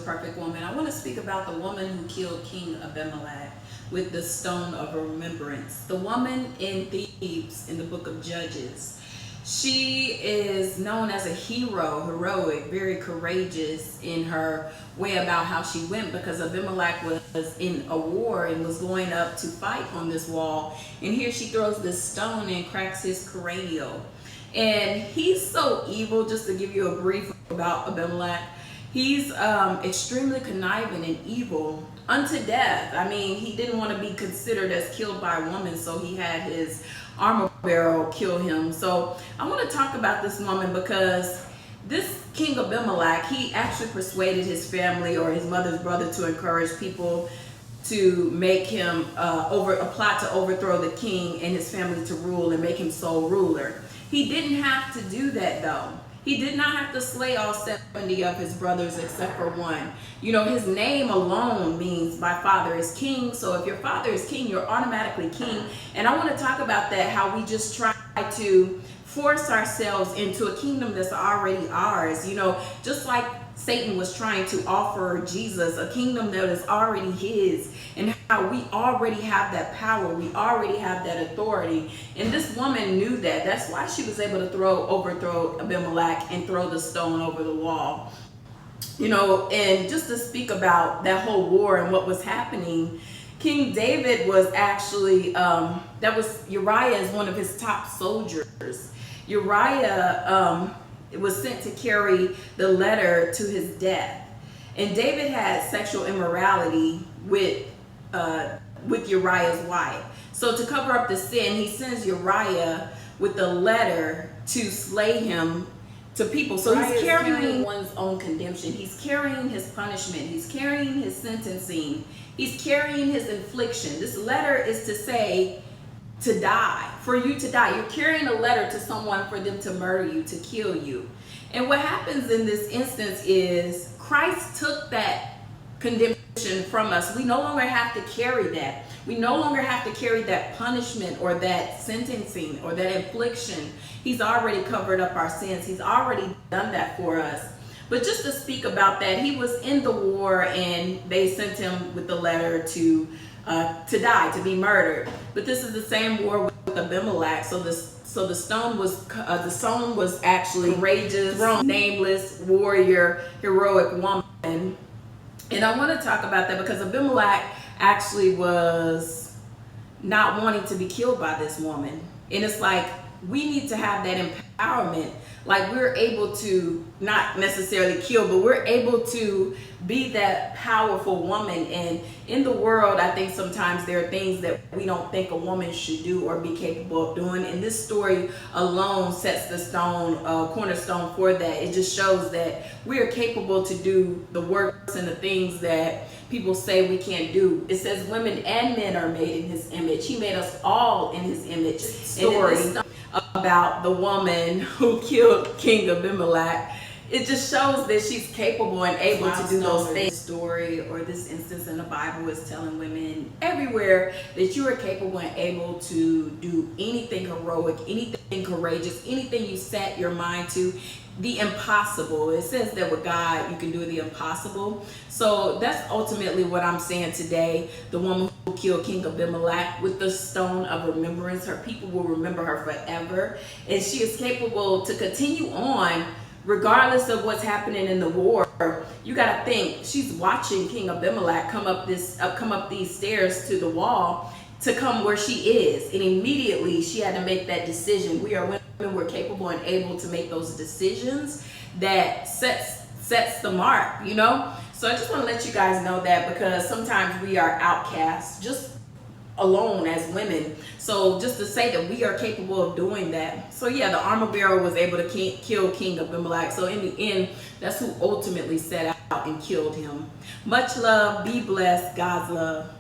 perfect woman. I want to speak about the woman who killed King Abimelech with the stone of remembrance. The woman in Thebes in the book of Judges. She is known as a hero, heroic, very courageous in her way about how she went, because Abimelech was in a war and was going up to fight on this wall. And here she throws this stone and cracks his cranial. And he's so evil. Just to give you a brief about Abimelech, he's extremely conniving and evil unto death. I mean, he didn't want to be considered as killed by a woman, so he had his armor bearer kill him. So I want to talk about this woman because this King Abimelech, he actually persuaded his family or his mother's brother to encourage people to make him a plot to overthrow the king and his family to rule and make him sole ruler. He didn't have to do that though. He did not have to slay all 70 of his brothers except for one. You know, his name alone means my father is king. So if your father is king, you're automatically king. And I want to talk about that, how we just try to force ourselves into a kingdom that's already ours. You know, just like Satan was trying to offer Jesus a kingdom that is already his, and how we already have that power, we already have that authority. And this woman knew that. That's why she was able to overthrow Abimelech and throw the stone over the wall. You know, and just to speak about that whole war and what was happening, King David was actually, that was Uriah is one of his top soldiers. Uriah was sent to carry the letter to his death. And David had sexual immorality with Uriah's wife. So to cover up the sin, he sends Uriah with the letter to slay him to people. So he's carrying one's own condemnation. He's carrying his punishment. He's carrying his sentencing. He's carrying his infliction. This letter is to say, to die, for you to die. You're carrying a letter to someone for them to murder you, to kill you. And what happens in this instance is Christ took that condemnation from us. We no longer have to carry that. We no longer have to carry that punishment or that sentencing or that infliction. He's already covered up our sins. He's already done that for us. But just to speak about that, he was in the war and they sent him with the letter to die, to be murdered. But this is the same war with Abimelech. So the stone was actually courageous, nameless warrior, heroic woman. And I want to talk about that because Abimelech actually was not wanting to be killed by this woman. And it's like, we need to have that empowerment. Like, we're able to not necessarily kill, but we're able to be that powerful woman. And in the world, I think sometimes there are things that we don't think a woman should do or be capable of doing. And this story alone sets the cornerstone for that. It just shows that we are capable to do the works and the things that people say we can't do. It says women and men are made in his image. He made us all in his image. Story about the woman who killed King Abimelech, it just shows that she's capable and able to do those things. This story or this instance in the Bible is telling women everywhere that you are capable and able to do anything heroic, anything courageous, anything you set your mind to. The impossible. It says that with God, you can do the impossible. So that's ultimately what I'm saying today. The woman who killed King Abimelech with the stone of remembrance, her people will remember her forever. And she is capable to continue on regardless of what's happening in the war. You got to think, she's watching King Abimelech come up these stairs to the wall to come where she is. And immediately she had to make that decision. We are women, we're capable and able to make those decisions that sets the mark, you know? So I just want to let you guys know that, because sometimes we are outcasts just alone as women. So just to say that we are capable of doing that. So yeah, the armor bearer was able to kill King Abimelech. So in the end, that's who ultimately set out and killed him. Much love. Be blessed. God's love.